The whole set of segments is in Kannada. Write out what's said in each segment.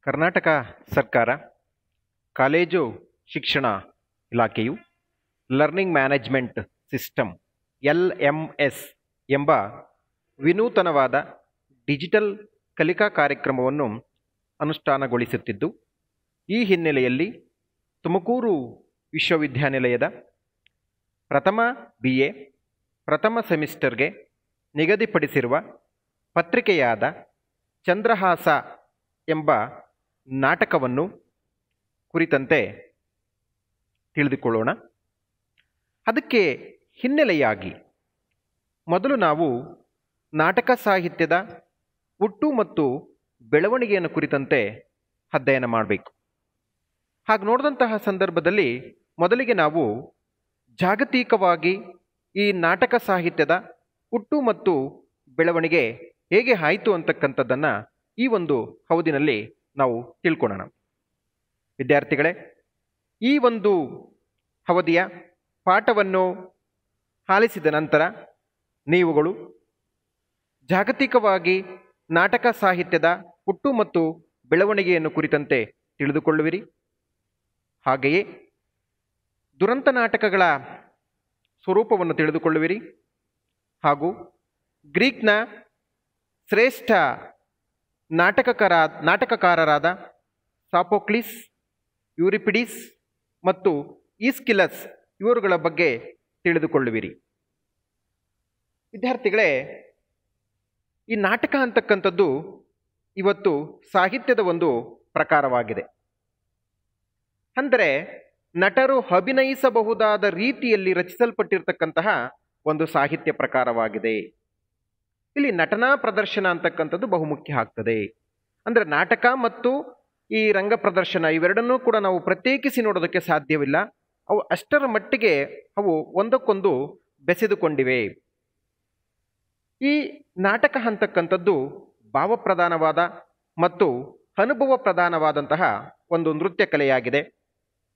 ಕರ್ನಾಟಕ ಸರ್ಕಾರ ಕಾಲೇಜು ಶಿಕ್ಷಣ ಇಲಾಖೆಯು ಲರ್ನಿಂಗ್ ಮ್ಯಾನೇಜ್ಮೆಂಟ್ ಸಿಸ್ಟಮ್ LMS ಎಂಬ ವಿನೂತನವಾದ ಡಿಜಿಟಲ್ ಕಲಿಕಾ ಕಾರ್ಯಕ್ರಮವನ್ನು ಅನುಷ್ಠಾನಗೊಳಿಸುತ್ತಿದ್ದು, ಈ ಹಿನ್ನೆಲೆಯಲ್ಲಿ ತುಮಕೂರು ವಿಶ್ವವಿದ್ಯಾನಿಲಯದ ಪ್ರಥಮ BA ಪ್ರಥಮ ಸೆಮಿಸ್ಟರ್ಗೆ ನಿಗದಿಪಡಿಸಿರುವ ಪತ್ರಿಕೆಯಾದ ಚಂದ್ರಹಾಸ ಎಂಬ ನಾಟಕವನ್ನು ಕುರಿತಂತೆ ತಿಳಿದುಕೊಳ್ಳೋಣ. ಅದಕ್ಕೆ ಹಿನ್ನೆಲೆಯಾಗಿ ಮೊದಲು ನಾವು ನಾಟಕ ಸಾಹಿತ್ಯದ ಹುಟ್ಟು ಮತ್ತು ಬೆಳವಣಿಗೆಯನ್ನು ಕುರಿತಂತೆ ಅಧ್ಯಯನ ಮಾಡಬೇಕು. ಹಾಗೆ ನೋಡಿದಂತಹ ಸಂದರ್ಭದಲ್ಲಿ ಮೊದಲಿಗೆ ನಾವು ಜಾಗತಿಕವಾಗಿ ಈ ನಾಟಕ ಸಾಹಿತ್ಯದ ಹುಟ್ಟು ಮತ್ತು ಬೆಳವಣಿಗೆ ಹೇಗೆ ಆಯಿತು ಅಂತಕ್ಕಂಥದ್ದನ್ನು ಈ ಒಂದು ಅವಧಿನಲ್ಲಿ ನಾವು ತಿಳ್ಕೊಳ್ಳೋಣ. ವಿದ್ಯಾರ್ಥಿಗಳೇ, ಈ ಒಂದು ಅವಧಿಯ ಪಾಠವನ್ನು ಆಲಿಸಿದ ನಂತರ ನೀವುಗಳು ಜಾಗತಿಕವಾಗಿ ನಾಟಕ ಸಾಹಿತ್ಯದ ಹುಟ್ಟು ಮತ್ತು ಬೆಳವಣಿಗೆಯನ್ನು ಕುರಿತಂತೆ ತಿಳಿದುಕೊಳ್ಳುವಿರಿ. ಹಾಗೆಯೇ ದುರಂತ ನಾಟಕಗಳ ಸ್ವರೂಪವನ್ನು ತಿಳಿದುಕೊಳ್ಳುವಿರಿ ಹಾಗೂ ಗ್ರೀಕ್ನ ಶ್ರೇಷ್ಠ ನಾಟಕಕಾರರಾದ ಸಾಫೋಕ್ಲಿಸ್, ಯೂರಿಪಿಡಿಸ್ ಮತ್ತು ಈಸ್ಕಿಲಸ್ ಇವರುಗಳ ಬಗ್ಗೆ ತಿಳಿದುಕೊಳ್ಳುವಿರಿ. ವಿದ್ಯಾರ್ಥಿಗಳೇ, ಈ ನಾಟಕ ಅಂತಕ್ಕಂಥದ್ದು ಇವತ್ತು ಸಾಹಿತ್ಯದ ಒಂದು ಪ್ರಕಾರವಾಗಿದೆ. ಅಂದರೆ ನಟರು ಅಭಿನಯಿಸಬಹುದಾದ ರೀತಿಯಲ್ಲಿ ರಚಿಸಲ್ಪಟ್ಟಿರ್ತಕ್ಕಂತಹ ಒಂದು ಸಾಹಿತ್ಯ ಪ್ರಕಾರವಾಗಿದೆ. ಇಲ್ಲಿ ನಟನಾ ಪ್ರದರ್ಶನ ಅಂತಕ್ಕಂಥದ್ದು ಬಹುಮುಖ್ಯ ಆಗ್ತದೆ. ಅಂದರೆ ನಾಟಕ ಮತ್ತು ಈ ರಂಗ ಪ್ರದರ್ಶನ ಇವೆರಡನ್ನೂ ಕೂಡ ನಾವು ಪ್ರತ್ಯೇಕಿಸಿ ನೋಡೋದಕ್ಕೆ ಸಾಧ್ಯವಿಲ್ಲ. ಅವು ಅಷ್ಟರ ಮಟ್ಟಿಗೆ ಅವು ಒಂದಕ್ಕೊಂದು ಬೆಸೆದುಕೊಂಡಿವೆ. ಈ ನಾಟಕ ಅಂತಕ್ಕಂಥದ್ದು ಭಾವಪ್ರಧಾನವಾದ ಮತ್ತು ಅನುಭವ ಪ್ರಧಾನವಾದಂತಹ ಒಂದು ನೃತ್ಯ ಕಲೆಯಾಗಿದೆ.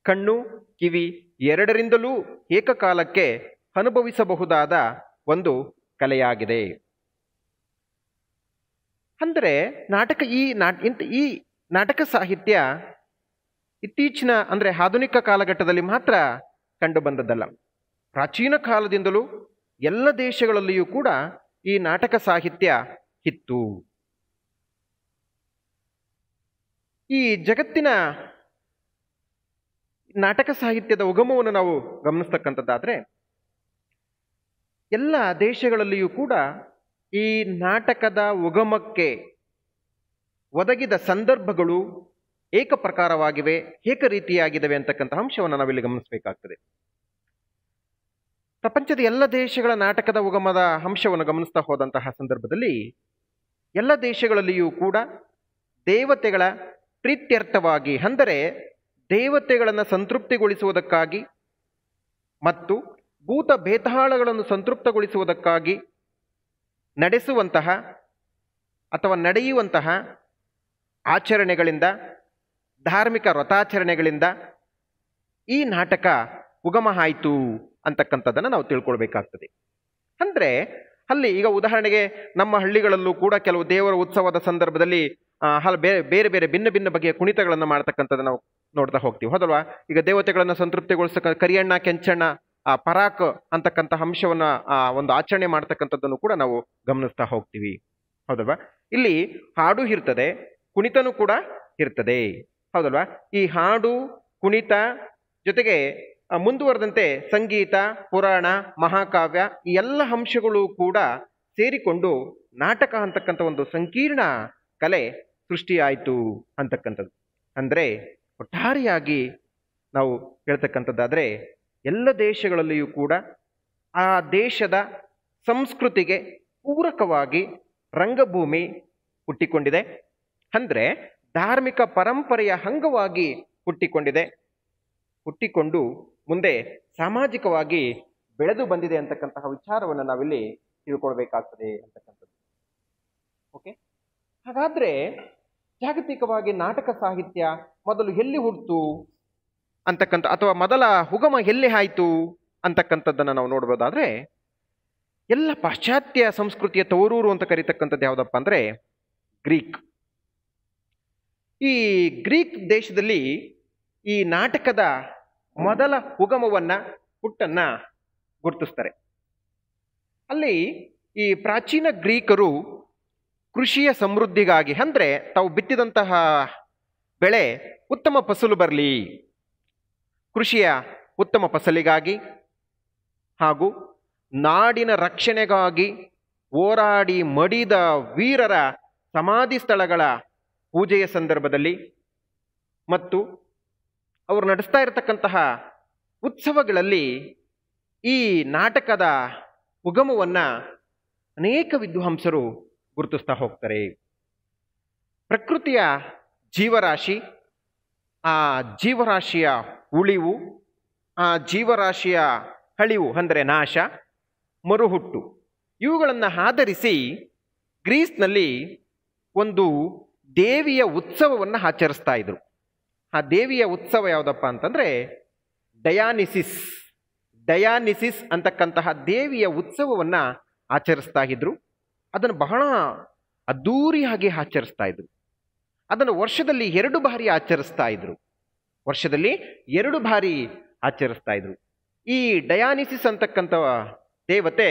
ಕಣ್ಣು ಕಿವಿ ಎರಡರಿಂದಲೂ ಏಕಕಾಲಕ್ಕೆ ಅನುಭವಿಸಬಹುದಾದ ಒಂದು ಕಲೆಯಾಗಿದೆ. ಅಂದರೆ ಈ ನಾಟಕ ಸಾಹಿತ್ಯ ಇತ್ತೀಚಿನ ಅಂದರೆ ಆಧುನಿಕ ಕಾಲಘಟ್ಟದಲ್ಲಿ ಮಾತ್ರ ಕಂಡು ಬಂದದ್ದಲ್ಲ. ಪ್ರಾಚೀನ ಕಾಲದಿಂದಲೂ ಎಲ್ಲ ದೇಶಗಳಲ್ಲಿಯೂ ಕೂಡ ಈ ನಾಟಕ ಸಾಹಿತ್ಯ ಇತ್ತು. ಈ ಜಗತ್ತಿನ ನಾಟಕ ಸಾಹಿತ್ಯದ ಉಗಮವನ್ನು ನಾವು ಗಮನಿಸ್ತಕ್ಕಂಥದ್ದಾದರೆ ಎಲ್ಲ ದೇಶಗಳಲ್ಲಿಯೂ ಕೂಡ ಈ ನಾಟಕದ ಉಗಮಕ್ಕೆ ಒದಗಿದ ಸಂದರ್ಭಗಳು ಏಕಪ್ರಕಾರವಾಗಿವೆ, ಏಕರೀತಿಯಾಗಿದ್ದಾವೆ ಅಂತಕ್ಕಂಥ ಅಂಶವನ್ನು ನಾವಿಲ್ಲಿ ಗಮನಿಸಬೇಕಾಗ್ತದೆ. ಪ್ರಪಂಚದ ಎಲ್ಲ ದೇಶಗಳ ನಾಟಕದ ಉಗಮದ ಅಂಶವನ್ನು ಗಮನಿಸ್ತಾ ಹೋದಂತಹ ಸಂದರ್ಭದಲ್ಲಿ ಎಲ್ಲ ದೇಶಗಳಲ್ಲಿಯೂ ಕೂಡ ದೇವತೆಗಳ ಪ್ರೀತ್ಯರ್ಥವಾಗಿ, ಅಂದರೆ ದೇವತೆಗಳನ್ನು ಸಂತೃಪ್ತಿಗೊಳಿಸುವುದಕ್ಕಾಗಿ ಮತ್ತು ಭೂತ ಬೇತಾಳಗಳನ್ನು ಸಂತೃಪ್ತಗೊಳಿಸುವುದಕ್ಕಾಗಿ ನಡೆಸುವಂತಹ ಅಥವಾ ನಡೆಯುವಂತಹ ಆಚರಣೆಗಳಿಂದ, ಧಾರ್ಮಿಕ ವ್ರತಾಚರಣೆಗಳಿಂದ ಈ ನಾಟಕ ಉಗಮ ಆಯಿತು ಅಂತಕ್ಕಂಥದ್ದನ್ನು ನಾವು ತಿಳ್ಕೊಳ್ಬೇಕಾಗ್ತದೆ. ಅಂದರೆ ಅಲ್ಲಿ ಈಗ ಉದಾಹರಣೆಗೆ ನಮ್ಮ ಹಳ್ಳಿಗಳಲ್ಲೂ ಕೂಡ ಕೆಲವು ದೇವರ ಉತ್ಸವದ ಸಂದರ್ಭದಲ್ಲಿ ಬೇರೆ ಬೇರೆ ಭಿನ್ನ ಭಿನ್ನ ಬಗೆಯ ಕುಣಿತಗಳನ್ನು ಮಾಡ್ತಕ್ಕಂಥದ್ದು ನಾವು ನೋಡ್ತಾ ಹೋಗ್ತೀವಿ, ಹೌದಲ್ವಾ? ಈಗ ದೇವತೆಗಳನ್ನು ಸಂತೃಪ್ತಿಗೊಳಿಸಕ ಕರಿಯಣ್ಣ ಕೆಂಚಣ್ಣ ಪರಾಕ್ ಅಂತಕ್ಕಂಥ ಅಂಶವನ್ನು ಒಂದು ಆಚರಣೆ ಮಾಡ್ತಕ್ಕಂಥದ್ದನ್ನು ಕೂಡ ನಾವು ಗಮನಿಸ್ತಾ ಹೋಗ್ತೀವಿ, ಹೌದಲ್ವಾ? ಇಲ್ಲಿ ಹಾಡು ಇರ್ತದೆ, ಕುಣಿತನೂ ಕೂಡ ಇರ್ತದೆ, ಹೌದಲ್ವಾ? ಈ ಹಾಡು ಕುಣಿತ ಜೊತೆಗೆ ಮುಂದುವರೆದಂತೆ ಸಂಗೀತ, ಪುರಾಣ, ಮಹಾಕಾವ್ಯ ಈ ಎಲ್ಲ ಅಂಶಗಳು ಕೂಡ ಸೇರಿಕೊಂಡು ನಾಟಕ ಅಂತಕ್ಕಂಥ ಒಂದು ಸಂಕೀರ್ಣ ಕಲೆ ಸೃಷ್ಟಿಯಾಯಿತು ಅಂತಕ್ಕಂಥದ್ದು. ಅಂದರೆ ಒಟ್ಟಾರೆಯಾಗಿ ನಾವು ಹೇಳ್ತಕ್ಕಂಥದ್ದಾದರೆ ಎಲ್ಲ ದೇಶಗಳಲ್ಲಿಯೂ ಕೂಡ ಆ ದೇಶದ ಸಂಸ್ಕೃತಿಗೆ ಪೂರಕವಾಗಿ ರಂಗಭೂಮಿ ಹುಟ್ಟಿಕೊಂಡಿದೆ. ಅಂದರೆ ಧಾರ್ಮಿಕ ಪರಂಪರೆಯ ಅಂಗವಾಗಿ ಹುಟ್ಟಿಕೊಂಡು ಮುಂದೆ ಸಾಮಾಜಿಕವಾಗಿ ಬೆಳೆದು ಬಂದಿದೆ ಅಂತಕ್ಕಂತಹ ವಿಚಾರವನ್ನು ನಾವಿಲ್ಲಿ ತಿಳ್ಕೊಳ್ಬೇಕಾಗ್ತದೆ ಅಂತಕ್ಕಂಥದ್ದು. ಓಕೆ, ಹಾಗಾದ್ರೆ ಜಾಗತಿಕವಾಗಿ ನಾಟಕ ಸಾಹಿತ್ಯ ಮೊದಲು ಎಲ್ಲಿ ಹುಟ್ಟಿತು ಅಂತಕ್ಕಂಥ ಅಥವಾ ಮೊದಲ ಉಗಮ ಎಲ್ಲಿ ಆಯಿತು ಅಂತಕ್ಕಂಥದ್ದನ್ನು ನಾವು ನೋಡ್ಬೋದಾದ್ರೆ, ಎಲ್ಲ ಪಾಶ್ಚಾತ್ಯ ಸಂಸ್ಕೃತಿಯ ತವರೂರು ಅಂತ ಕರೀತಕ್ಕಂಥದ್ದು ಯಾವುದಪ್ಪ ಅಂದರೆ ಗ್ರೀಕ್. ಈ ಗ್ರೀಕ್ ದೇಶದಲ್ಲಿ ಈ ನಾಟಕದ ಮೊದಲ ಉಗಮವನ್ನ ಹುಟ್ಟನ್ನ ಗುರುತಿಸ್ತಾರೆ. ಅಲ್ಲಿ ಈ ಪ್ರಾಚೀನ ಗ್ರೀಕರು ಕೃಷಿಯ ಸಮೃದ್ಧಿಗಾಗಿ, ಅಂದ್ರೆ ತಾವು ಬಿತ್ತಿದಂತಹ ಬೆಳೆ ಉತ್ತಮ ಫಸಲು ಬರಲಿ, ಕೃಷಿಯ ಉತ್ತಮ ಫಸಲಿಗಾಗಿ ಹಾಗೂ ನಾಡಿನ ರಕ್ಷಣೆಗಾಗಿ ಹೋರಾಡಿ ಮಡಿದ ವೀರರ ಸಮಾಧಿ ಸ್ಥಳಗಳ ಪೂಜೆಯ ಸಂದರ್ಭದಲ್ಲಿ ಮತ್ತು ಅವರು ನಡೆಸ್ತಾ ಇರತಕ್ಕಂತಹ ಉತ್ಸವಗಳಲ್ಲಿ ಈ ನಾಟಕದ ಉಗಮವನ್ನ ಅನೇಕ ವಿದ್ವಾಂಸರು ಗುರುತಿಸ್ತಾ ಹೋಗ್ತಾರೆ. ಪ್ರಕೃತಿಯ ಜೀವರಾಶಿ, ಆ ಜೀವರಾಶಿಯ ಉಳಿವು, ಆ ಜೀವರಾಶಿಯ ಅಳಿವು ಅಂದರೆ ನಾಶ, ಮರುಹುಟ್ಟು, ಇವುಗಳನ್ನು ಆಧರಿಸಿ ಗ್ರೀಸ್ನಲ್ಲಿ ಒಂದು ದೇವಿಯ ಉತ್ಸವವನ್ನು ಆಚರಿಸ್ತಾ ಇದ್ರು. ಆ ದೇವಿಯ ಉತ್ಸವ ಯಾವುದಪ್ಪ ಅಂತಂದ್ರೆ ಡಯಾನಿಸಿಸ್ ಅಂತಕ್ಕಂತಹ ದೇವಿಯ ಉತ್ಸವವನ್ನ ಆಚರಿಸ್ತಾ ಇದ್ರು. ಅದನ್ನು ಬಹಳ ಅದ್ಧೂರಿಯಾಗಿ ಆಚರಿಸ್ತಾ ಇದ್ರು. ಅದನ್ನು ವರ್ಷದಲ್ಲಿ 2 ಬಾರಿ ಆಚರಿಸ್ತಾ ಇದ್ರು. ಈ ಡಯಾನಿಸಿಸ್ ಅಂತಕ್ಕಂಥ ದೇವತೆ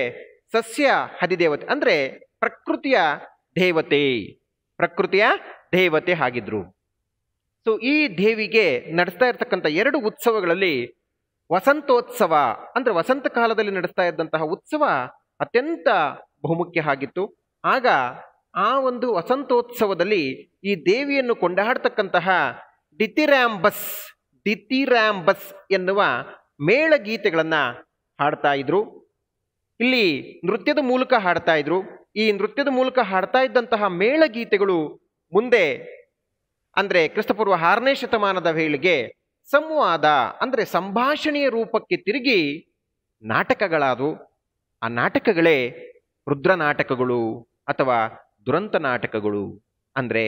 ಸಸ್ಯ ಅಧಿದೇವತೆ, ಅಂದ್ರೆ ಪ್ರಕೃತಿಯ ದೇವತೆ ಆಗಿದ್ರು. ಸೊ ಈ ದೇವಿಗೆ ನಡೆಸ್ತಾ ಇರ್ತಕ್ಕಂಥ 2 ಉತ್ಸವಗಳಲ್ಲಿ ವಸಂತೋತ್ಸವ ಅಂದ್ರೆ ವಸಂತ ಕಾಲದಲ್ಲಿ ನಡೆಸ್ತಾ ಇದ್ದಂತಹ ಉತ್ಸವ ಅತ್ಯಂತ ಬಹುಮುಖ್ಯ ಆಗಿತ್ತು. ಆಗ ಆ ಒಂದು ವಸಂತೋತ್ಸವದಲ್ಲಿ ಈ ದೇವಿಯನ್ನು ಕೊಂಡಾಡ್ತಕ್ಕಂತಹ ಡಿಥಿರಾಂಬಸ್ ಎನ್ನುವ ಮೇಳಗೀತೆಗಳನ್ನ ಹಾಡ್ತಾ ಇದ್ರು. ಇಲ್ಲಿ ನೃತ್ಯದ ಮೂಲಕ ಹಾಡ್ತಾ ಇದ್ರು. ಈ ನೃತ್ಯದ ಮೂಲಕ ಹಾಡ್ತಾ ಇದ್ದಂತಹ ಮೇಳಗೀತೆಗಳು ಮುಂದೆ ಅಂದ್ರೆ ಕ್ರಿಸ್ತಪೂರ್ವ 6ನೇ ಶತಮಾನದ ವೇಳೆಗೆ ಸಂವಾದ ಅಂದ್ರೆ ಸಂಭಾಷಣೆಯ ರೂಪಕ್ಕೆ ತಿರುಗಿ ನಾಟಕಗಳಾದವು. ಆ ನಾಟಕಗಳೇ ರುದ್ರ ನಾಟಕಗಳು ಅಥವಾ ದುರಂತ ನಾಟಕಗಳು. ಅಂದ್ರೆ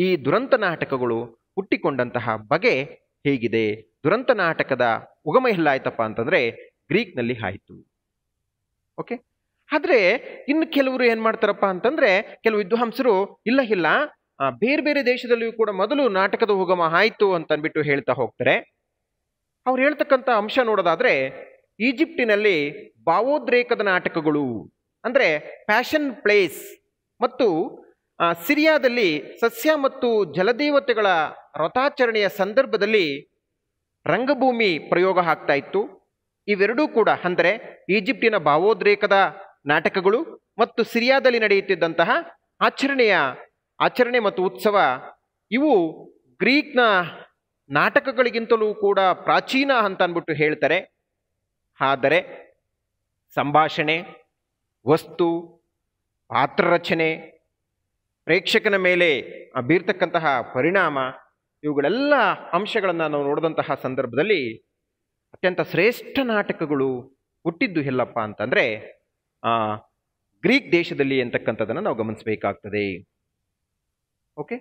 ಈ ದುರಂತ ನಾಟಕಗಳು ಹುಟ್ಟಿಕೊಂಡಂತಹ ಬಗೆ ಹೇಗಿದೆ, ದುರಂತ ನಾಟಕದ ಉಗಮ ಎಲ್ಲಾಯ್ತಪ್ಪ ಅಂತಂದ್ರೆ ಗ್ರೀಕ್ನಲ್ಲಿ ಆಯಿತು. ಓಕೆ, ಆದ್ರೆ ಇನ್ನು ಕೆಲವರು ಏನ್ ಮಾಡ್ತಾರಪ್ಪ ಅಂತಂದ್ರೆ, ಕೆಲವು ವಿದ್ವಾಂಸರು ಇಲ್ಲ ಬೇರೆ ಬೇರೆ ದೇಶದಲ್ಲಿಯೂ ಕೂಡ ಮೊದಲು ನಾಟಕದ ಉಗಮ ಆಯ್ತು ಅಂತ ಅಂದ್ಬಿಟ್ಟು ಹೇಳ್ತಾ ಹೋಗ್ತಾರೆ. ಅವ್ರು ಹೇಳ್ತಕ್ಕಂಥ ಅಂಶ ನೋಡೋದಾದ್ರೆ, ಈಜಿಪ್ಟಿನಲ್ಲಿ ಭಾವೋದ್ರೇಕದ ನಾಟಕಗಳು ಅಂದ್ರೆ ಪ್ಯಾಷನ್ ಪ್ಲೇಸ್ ಮತ್ತು ಸಿರಿಯಾದಲ್ಲಿ ಸಸ್ಯ ಮತ್ತು ಜಲದೇವತೆಗಳ ವ್ರತಾಚರಣೆಯ ಸಂದರ್ಭದಲ್ಲಿ ರಂಗಭೂಮಿ ಪ್ರಯೋಗ ಆಗ್ತಾ ಇತ್ತು. ಇವೆರಡೂ ಕೂಡ ಅಂದರೆ ಈಜಿಪ್ಟಿನ ಭಾವೋದ್ರೇಕದ ನಾಟಕಗಳು ಮತ್ತು ಸಿರಿಯಾದಲ್ಲಿ ನಡೆಯುತ್ತಿದ್ದಂತಹ ಆಚರಣೆ ಮತ್ತು ಉತ್ಸವ ಇವು ಗ್ರೀಕ್ನ ನಾಟಕಗಳಿಗಿಂತಲೂ ಕೂಡ ಪ್ರಾಚೀನ ಅಂತ ಅಂದ್ಬಿಟ್ಟು ಹೇಳ್ತಾರೆ. ಆದರೆ ಸಂಭಾಷಣೆ, ವಸ್ತು, ಪಾತ್ರರಚನೆ, ಪ್ರೇಕ್ಷಕನ ಮೇಲೆ ಬೀರ್ತಕ್ಕಂತಹ ಪರಿಣಾಮ, ಇವುಗಳೆಲ್ಲ ಅಂಶಗಳನ್ನು ನಾವು ನೋಡಿದಂತಹ ಸಂದರ್ಭದಲ್ಲಿ ಅತ್ಯಂತ ಶ್ರೇಷ್ಠ ನಾಟಕಗಳು ಹುಟ್ಟಿದ್ದು ಎಲ್ಲಪ್ಪ ಅಂತಂದ್ರೆ ಗ್ರೀಕ್ ದೇಶದಲ್ಲಿ ಅಂತಕ್ಕಂಥದ್ದನ್ನು ನಾವು ಗಮನಿಸಬೇಕಾಗ್ತದೆ. ಓಕೆ,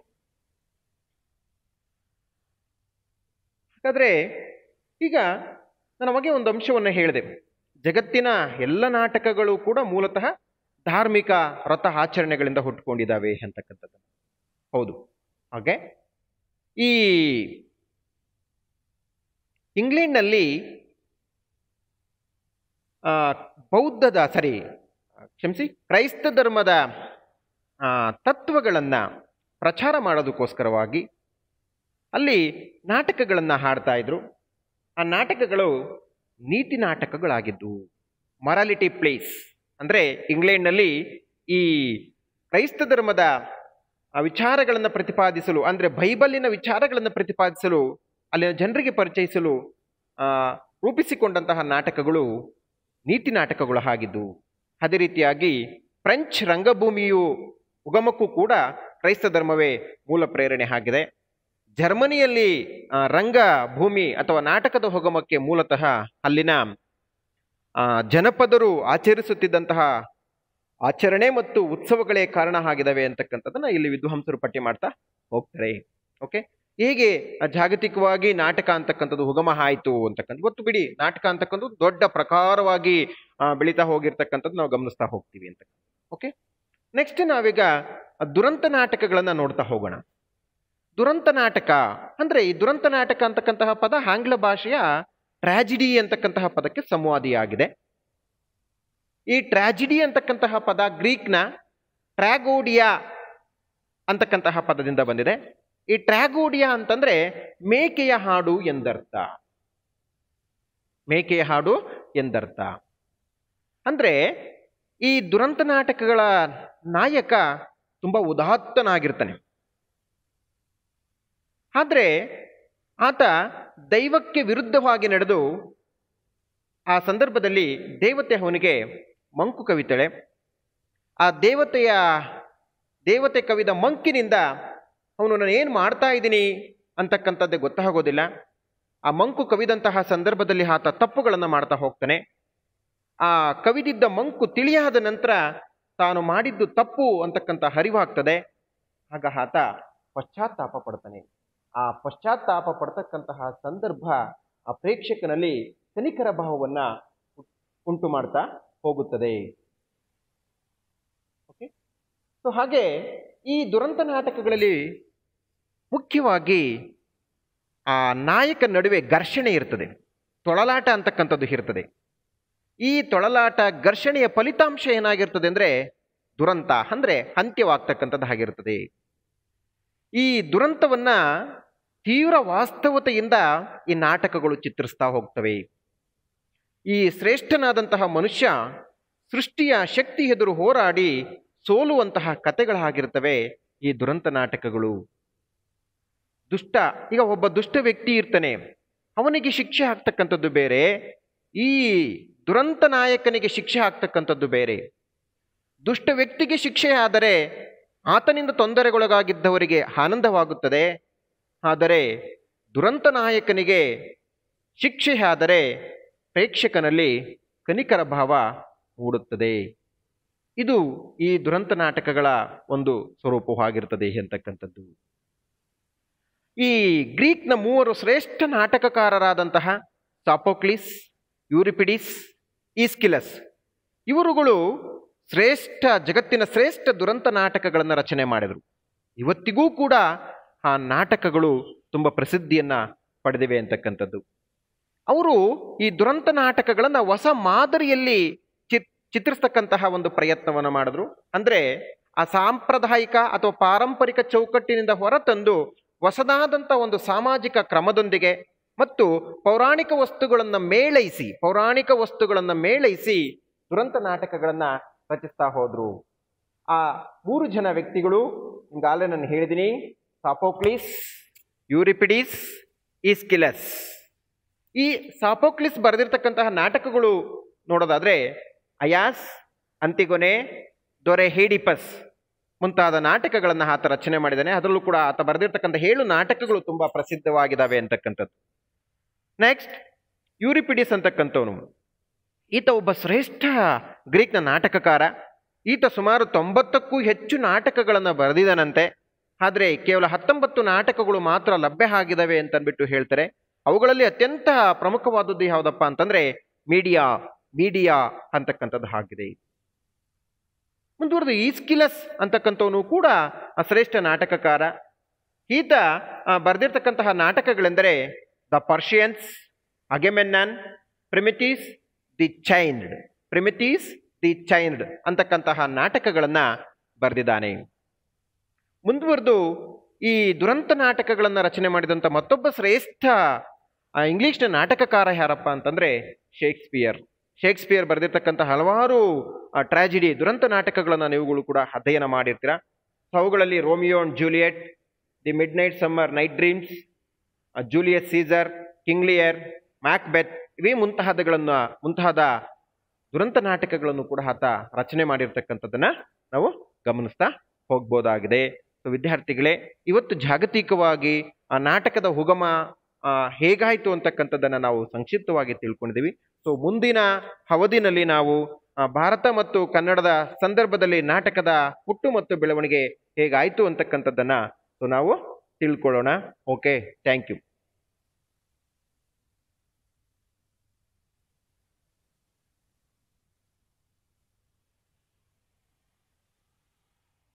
ಹಾಗಾದ್ರೆ ಈಗ ನಾನು ನಮಗೆ ಒಂದು ಅಂಶವನ್ನು ಹೇಳಿದೆ, ಜಗತ್ತಿನ ಎಲ್ಲ ನಾಟಕಗಳು ಕೂಡ ಮೂಲತಃ ಧಾರ್ಮಿಕ ವ್ರತ ಆಚರಣೆಗಳಿಂದ ಹುಟ್ಟುಕೊಂಡಿದ್ದಾವೆ ಅಂತಕ್ಕಂಥದ್ದು. ಹೌದು, ಹಾಗೆ ಈ ಇಂಗ್ಲೆಂಡ್ನಲ್ಲಿ ಕ್ರೈಸ್ತ ಧರ್ಮದ ತತ್ವಗಳನ್ನು ಪ್ರಚಾರ ಮಾಡೋದಕ್ಕೋಸ್ಕರವಾಗಿ ಅಲ್ಲಿ ನಾಟಕಗಳನ್ನು ಹಾಡ್ತಾ ಇದ್ರು. ಆ ನಾಟಕಗಳು ನೀತಿ ನಾಟಕಗಳಾಗಿದ್ದವು, ಮೊರಾಲಿಟಿ ಪ್ಲೇಸ್. ಅಂದರೆ ಇಂಗ್ಲೆಂಡ್ನಲ್ಲಿ ಈ ಕ್ರೈಸ್ತ ಧರ್ಮದ ವಿಚಾರಗಳನ್ನು ಪ್ರತಿಪಾದಿಸಲು, ಅಂದರೆ ಬೈಬಲಿನ ವಿಚಾರಗಳನ್ನು ಪ್ರತಿಪಾದಿಸಲು, ಅಲ್ಲಿನ ಜನರಿಗೆ ಪರಿಚಯಿಸಲು ರೂಪಿಸಿಕೊಂಡಂತಹ ನಾಟಕಗಳು ನೀತಿ ನಾಟಕಗಳು ಆಗಿದ್ದವು. ಅದೇ ರೀತಿಯಾಗಿ ಫ್ರೆಂಚ್ ರಂಗಭೂಮಿಯು ಉಗಮಕ್ಕೂ ಕೂಡ ಕ್ರೈಸ್ತ ಧರ್ಮವೇ ಮೂಲ ಪ್ರೇರಣೆ ಆಗಿದೆ. ಜರ್ಮನಿಯಲ್ಲಿ ರಂಗಭೂಮಿ ಅಥವಾ ನಾಟಕದ ಉಗಮಕ್ಕೆ ಮೂಲತಃ ಅಲ್ಲಿನ ಜನಪದರು ಆಚರಿಸುತ್ತಿದ್ದಂತಹ ಆಚರಣೆ ಮತ್ತು ಉತ್ಸವಗಳೇ ಕಾರಣ ಆಗಿದ್ದಾವೆ ಅಂತಕ್ಕಂಥದ್ದನ್ನ ಇಲ್ಲಿ ವಿದ್ವಾಂಸರು ಪಟ್ಟಿ ಮಾಡ್ತಾ ಹೋಗ್ತಾರೆ. ಓಕೆ, ಹೇಗೆ ಜಾಗತಿಕವಾಗಿ ನಾಟಕ ಅಂತಕ್ಕಂಥದ್ದು ಉಗಮ ಆಯಿತು ಅಂತಕ್ಕಂಥ ಗೊತ್ತು ಬಿಡಿ. ನಾಟಕ ಅಂತಕ್ಕಂಥದ್ದು ದೊಡ್ಡ ಪ್ರಕಾರವಾಗಿ ಬೆಳೀತಾ ಹೋಗಿರ್ತಕ್ಕಂಥದ್ದು ನಾವು ಗಮನಿಸ್ತಾ ಹೋಗ್ತೀವಿ ಅಂತ. ಓಕೆ, ನೆಕ್ಸ್ಟ್ ನಾವೀಗ ದುರಂತ ನಾಟಕಗಳನ್ನ ನೋಡ್ತಾ ಹೋಗೋಣ. ದುರಂತ ನಾಟಕ ಅಂದರೆ ಈ ದುರಂತ ನಾಟಕ ಅಂತಕ್ಕಂತಹ ಪದ ಆಂಗ್ಲ ಭಾಷೆಯ ಟ್ರಾಜಿಡಿ ಅಂತಕ್ಕಂತಹ ಪದಕ್ಕೆ ಸಂವಾದಿಯಾಗಿದೆ. ಈ ಟ್ರಾಜಿಡಿ ಅಂತಕ್ಕಂತಹ ಪದ ಗ್ರೀಕ್ನ ಟ್ರಾಗೋಡಿಯಾ ಅಂತಕ್ಕಂತಹ ಪದದಿಂದ ಬಂದಿದೆ. ಈ ಟ್ರಾಗೋಡಿಯಾ ಅಂತಂದ್ರೆ ಮೇಕೆಯ ಹಾಡು ಎಂದರ್ಥ. ಮೇಕೆಯ ಹಾಡು ಎಂದರ್ಥ ಅಂದ್ರೆ ಈ ದುರಂತ ನಾಟಕಗಳ ನಾಯಕ ತುಂಬಾ ಉದಾತ್ತನಾಗಿರ್ತಾನೆ. ಆದರೆ ಆತ ದೈವಕ್ಕೆ ವಿರುದ್ಧವಾಗಿ ನಡೆದು ಆ ಸಂದರ್ಭದಲ್ಲಿ ದೇವತೆ ಅವನಿಗೆ ಮಂಕು ಕವಿತಾಳೆ. ಆ ದೇವತೆ ಕವಿದ ಮಂಕಿನಿಂದ ಅವನು ನಾನು ಏನು ಮಾಡ್ತಾ ಇದ್ದೀನಿ ಅಂತಕ್ಕಂಥದ್ದೇ ಗೊತ್ತಾಗೋದಿಲ್ಲ. ಆ ಮಂಕು ಕವಿದಂತಹ ಸಂದರ್ಭದಲ್ಲಿ ಆತ ತಪ್ಪುಗಳನ್ನು ಮಾಡ್ತಾ ಹೋಗ್ತಾನೆ. ಆ ಕವಿದಿದ್ದ ಮಂಕು ತಿಳಿಯಾದ ನಂತರ ತಾನು ಮಾಡಿದ್ದು ತಪ್ಪು ಅಂತಕ್ಕಂಥ ಅರಿವಾಗ್ತದೆ. ಆಗ ಆತ ಪಶ್ಚಾತ್ತಾಪ ಪಡ್ತಾನೆ. ಆ ಪಶ್ಚಾತ್ತಾಪ ಪಡ್ತಕ್ಕಂತಹ ಸಂದರ್ಭ ಆ ಪ್ರೇಕ್ಷಕನಲ್ಲಿ ಕನಿಕರ ಭಾವವನ್ನ ಉಂಟು ಮಾಡ್ತಾ ಹೋಗುತ್ತದೆ. ಓಕೆ, ಸೊ ಹಾಗೆ ಈ ದುರಂತ ನಾಟಕಗಳಲ್ಲಿ ಮುಖ್ಯವಾಗಿ ಆ ನಾಯಕ ನಡುವೆ ಘರ್ಷಣೆ ಇರ್ತದೆ, ತೊಳಲಾಟ ಅಂತಕ್ಕಂಥದ್ದು ಇರ್ತದೆ. ಈ ತೊಳಲಾಟ ಘರ್ಷಣೆಯ ಫಲಿತಾಂಶ ಏನಾಗಿರ್ತದೆ ಅಂದರೆ ದುರಂತ ಅಂದರೆ ಅಂತ್ಯವಾಗ್ತಕ್ಕಂಥದ್ದು ಆಗಿರ್ತದೆ. ಈ ದುರಂತವನ್ನ ತೀವ್ರ ವಾಸ್ತವತೆಯಿಂದ ಈ ನಾಟಕಗಳು ಚಿತ್ರಿಸ್ತಾ ಹೋಗ್ತವೆ. ಈ ಶ್ರೇಷ್ಠನಾದಂತಹ ಮನುಷ್ಯ ಸೃಷ್ಟಿಯ ಶಕ್ತಿ ಎದುರು ಹೋರಾಡಿ ಸೋಲುವಂತಹ ಕಥೆಗಳಾಗಿರ್ತವೆ ಈ ದುರಂತ ನಾಟಕಗಳು. ಈಗ ಒಬ್ಬ ದುಷ್ಟ ವ್ಯಕ್ತಿ ಇರ್ತಾನೆ, ಅವನಿಗೆ ಶಿಕ್ಷೆ ಆಗ್ತಕ್ಕಂಥದ್ದು ಬೇರೆ, ಈ ದುರಂತ ನಾಯಕನಿಗೆ ಶಿಕ್ಷೆ ಆಗ್ತಕ್ಕಂಥದ್ದು ಬೇರೆ. ದುಷ್ಟ ವ್ಯಕ್ತಿಗೆ ಶಿಕ್ಷೆ ಆದರೆ ಆತನಿಂದ ತೊಂದರೆಗೊಳಗಾಗಿದ್ದವರಿಗೆ ಆನಂದವಾಗುತ್ತದೆ. ಆದರೆ ದುರಂತ ನಾಯಕನಿಗೆ ಶಿಕ್ಷೆ ಆದರೆ ಪ್ರೇಕ್ಷಕನಲ್ಲಿ ಕನಿಕರ ಭಾವ ಮೂಡುತ್ತದೆ. ಇದು ಈ ದುರಂತ ನಾಟಕಗಳ ಒಂದು ಸ್ವರೂಪವಾಗಿರ್ತದೆ ಅಂತಕ್ಕಂಥದ್ದು. ಈ ಗ್ರೀಕ್ನ 3 ಶ್ರೇಷ್ಠ ನಾಟಕಕಾರರಾದಂತಹ ಸಾಫೋಕ್ಲಿಸ್, ಯೂರಿಪಿಡಿಸ್, ಈಸ್ಕಿಲಸ್ ಇವರುಗಳು ಜಗತ್ತಿನ ಶ್ರೇಷ್ಠ ದುರಂತ ನಾಟಕಗಳನ್ನು ರಚನೆ ಮಾಡಿದರು. ಇವತ್ತಿಗೂ ಕೂಡ ಆ ನಾಟಕಗಳು ತುಂಬ ಪ್ರಸಿದ್ಧಿಯನ್ನ ಪಡೆದಿವೆ ಅಂತಕ್ಕಂಥದ್ದು. ಅವರು ಈ ದುರಂತ ನಾಟಕಗಳನ್ನು ಹೊಸ ಮಾದರಿಯಲ್ಲಿ ಚಿತ್ರಿಸ್ತಕ್ಕಂತಹ ಒಂದು ಪ್ರಯತ್ನವನ್ನು ಮಾಡಿದ್ರು. ಅಂದರೆ ಆ ಸಾಂಪ್ರದಾಯಿಕ ಅಥವಾ ಪಾರಂಪರಿಕ ಚೌಕಟ್ಟಿನಿಂದ ಹೊರತಂದು ಹೊಸದಾದಂಥ ಒಂದು ಸಾಮಾಜಿಕ ಕ್ರಮದೊಂದಿಗೆ ಮತ್ತು ಪೌರಾಣಿಕ ವಸ್ತುಗಳನ್ನು ಮೇಳೈಸಿ ದುರಂತ ನಾಟಕಗಳನ್ನು ರಚಿಸ್ತಾ ಹೋದ್ರು. ಆ 3 ಜನ ವ್ಯಕ್ತಿಗಳು ಈಗಾಗಲೇ ನಾನು ಹೇಳಿದ್ದೀನಿ, ಸಾಫೋಕ್ಲಿಸ್, ಯೂರಿಪಿಡಿಸ್, ಈಸ್ಕಿಲಸ್. ಈ ಸಾಫೋಕ್ಲಿಸ್ ಬರೆದಿರ್ತಕ್ಕಂತಹ ನಾಟಕಗಳು ನೋಡೋದಾದ್ರೆ ಅಯಾಸ್, ಅಂತಿಗೊನೆ, ದೊರೆ ಹೇಡಿಪಸ್ ಮುಂತಾದ ನಾಟಕಗಳನ್ನು ಆತ ರಚನೆ ಮಾಡಿದ್ದಾನೆ. ಅದರಲ್ಲೂ ಕೂಡ ಆತ ಬರೆದಿರ್ತಕ್ಕಂಥ 7 ನಾಟಕಗಳು ತುಂಬಾ ಪ್ರಸಿದ್ಧವಾಗಿದ್ದಾವೆ ಅಂತಕ್ಕಂಥದ್ದು. ನೆಕ್ಸ್ಟ್ ಯೂರಿಪಿಡಿಸ್ ಅಂತಕ್ಕಂಥವನು, ಈತ ಒಬ್ಬ ಶ್ರೇಷ್ಠ ಗ್ರೀಕ್ನ ನಾಟಕಕಾರ. ಈತ ಸುಮಾರು 90ಕ್ಕೂ ಹೆಚ್ಚು ನಾಟಕಗಳನ್ನು ಬರೆದಿದ್ದಾನಂತೆ. ಆದರೆ ಕೇವಲ 19 ನಾಟಕಗಳು ಮಾತ್ರ ಲಭ್ಯ ಆಗಿದ್ದಾವೆ ಅಂತನ್ಬಿಟ್ಟು ಹೇಳ್ತಾರೆ. ಅವುಗಳಲ್ಲಿ ಅತ್ಯಂತ ಪ್ರಮುಖವಾದದ್ದು ಯಾವುದಪ್ಪ ಅಂತಂದ್ರೆ ಮೀಡಿಯಾ ಅಂತಕ್ಕಂಥದ್ದು ಆಗಿದೆ. ಮುಂದುವರೆದು ಈಸ್ಕಿಲಸ್ ಅಂತಕ್ಕಂಥವನು ಕೂಡ ಶ್ರೇಷ್ಠ ನಾಟಕಕಾರ. ಈತ ಬರೆದಿರ್ತಕ್ಕಂತಹ ನಾಟಕಗಳೆಂದರೆ ದ ಪರ್ಷಿಯನ್ಸ್, ಅಗೆಮೆಮ್ನಾನ್, ಪ್ರಿಮಿಟೀಸ್ ದಿ ಚೈನ್ಡ್ ಅಂತಕ್ಕಂತಹ ನಾಟಕಗಳನ್ನು ಬರೆದಿದ್ದಾನೆ. ಮುಂದುವರೆದು ಈ ದುರಂತ ನಾಟಕಗಳನ್ನು ರಚನೆ ಮಾಡಿದಂಥ ಮತ್ತೊಬ್ಬ ಶ್ರೇಷ್ಠ ಇಂಗ್ಲಿಷ್ನ ನಾಟಕಕಾರ ಯಾರಪ್ಪ ಅಂತಂದ್ರೆ ಶೇಕ್ಸ್ಪಿಯರ್ ಬರೆದಿರ್ತಕ್ಕಂಥ ಹಲವಾರು ಟ್ರಾಜಿಡಿ ದುರಂತ ನಾಟಕಗಳನ್ನು ನೀವುಗಳು ಕೂಡ ಅಧ್ಯಯನ ಮಾಡಿರ್ತೀರ. ಅವುಗಳಲ್ಲಿ Romeo and Juliet, the mid night summer night dreams, Julius Caesar, King Lear, Macbeth ಇವೇ ಮುಂತಾದ ದುರಂತ ನಾಟಕಗಳನ್ನು ಕೂಡ ಆತ ರಚನೆ ಮಾಡಿರ್ತಕ್ಕಂಥದ್ದನ್ನ ನಾವು ಗಮನಿಸ್ತಾ ಹೋಗ್ಬೋದಾಗಿದೆ. ಸೊ ವಿದ್ಯಾರ್ಥಿಗಳೇ, ಇವತ್ತು ಜಾಗತಿಕವಾಗಿ ಆ ನಾಟಕದ ಉಗಮ ಹೇಗಾಯಿತು ಅಂತಕ್ಕಂಥದ್ದನ್ನು ನಾವು ಸಂಕ್ಷಿಪ್ತವಾಗಿ ತಿಳ್ಕೊಂಡಿದ್ದೀವಿ. ಸೊ ಮುಂದಿನ ಅವಧಿನಲ್ಲಿ ನಾವು ಭಾರತ ಮತ್ತು ಕನ್ನಡದ ಸಂದರ್ಭದಲ್ಲಿ ನಾಟಕದ ಹುಟ್ಟು ಮತ್ತು ಬೆಳವಣಿಗೆ ಹೇಗಾಯಿತು ಅಂತಕ್ಕಂಥದ್ದನ್ನು ನಾವು ತಿಳ್ಕೊಳ್ಳೋಣ. Okay, thank you.